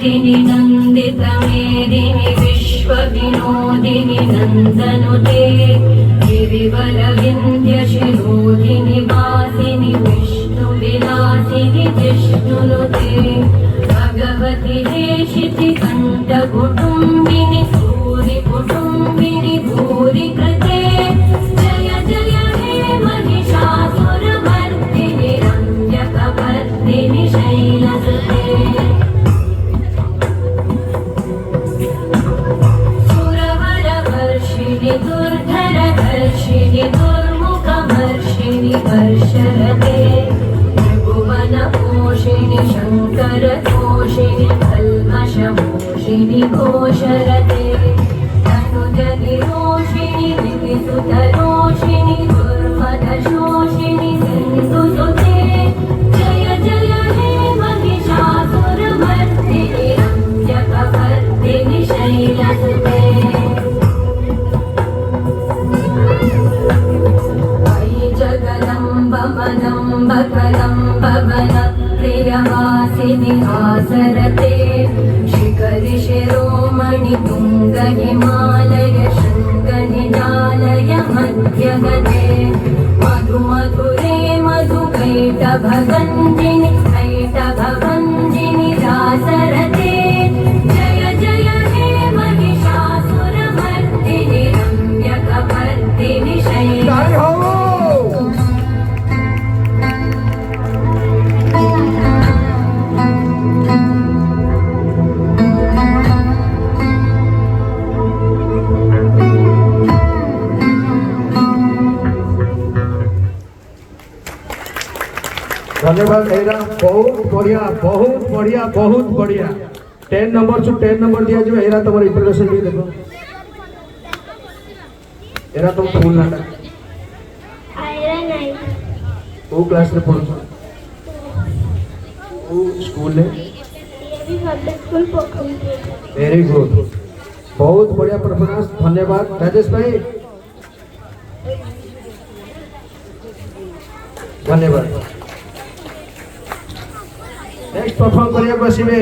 मेदिनि नन्दित मेदिनि विश्व विनोदिनि नन्दनुते गिरिवर विन्ध्य शिरोधिनि वासिनि विष्णु विलासिनि जिष्णुनुते भगवति हेशिति कण्ठ कुटुम्बिनि सूरि कुटुम्बिनि भूरि कृते जय जय हे महिषासुरमर्दिनि रम्यकपर्दिनि शैलसुते सुरवरवर्षिणि दुर्धरधर्षिणि दुर्मुखमर्षिणि वर्षरते त्रिभुवनपोषिणि शङ्करतोषिणि कल्मषमोषिणि घोषरते तनुजनिरोषिणि दिविसुतरोषिणि दुर्मदशोषिणि सिन्धुसुते जय जय हे महिषासुरमर्दिनि रम्यकपर्दिनि शैलसुते अयि जगदम्ब मदम्ब कदम्ब वन प्रियवासिनि आसरते शिखरि शिरोमणि तुङ्ग हिमालय शृङ्ग निजालय मध्यगते मधु मधुरे मधुकैटभगञ्जिनि कैटभभञ्जिनि रासरते जय जय हे महिषासुरमर्दिनि रम्यकपर्दिनि शैलसुते धन्यवाद एरा बहुत बढ़िया बहुत बढ़िया बहुत बढ़िया 10 नंबर से 10 नंबर दिया जो एरा तुम्हारा इंप्रेशन भी देखो एरा तुम फूल नाटा आयरा नहीं वो क्लास में पढ़ो वो स्कूल में ये भी पब्लिक स्कूल पोखरी वेरी गुड बहुत बढ़िया परफॉर्मेंस धन्यवाद राजेश भाई धन्यवाद नेक्स्ट परफॉर्म करिए बसिबे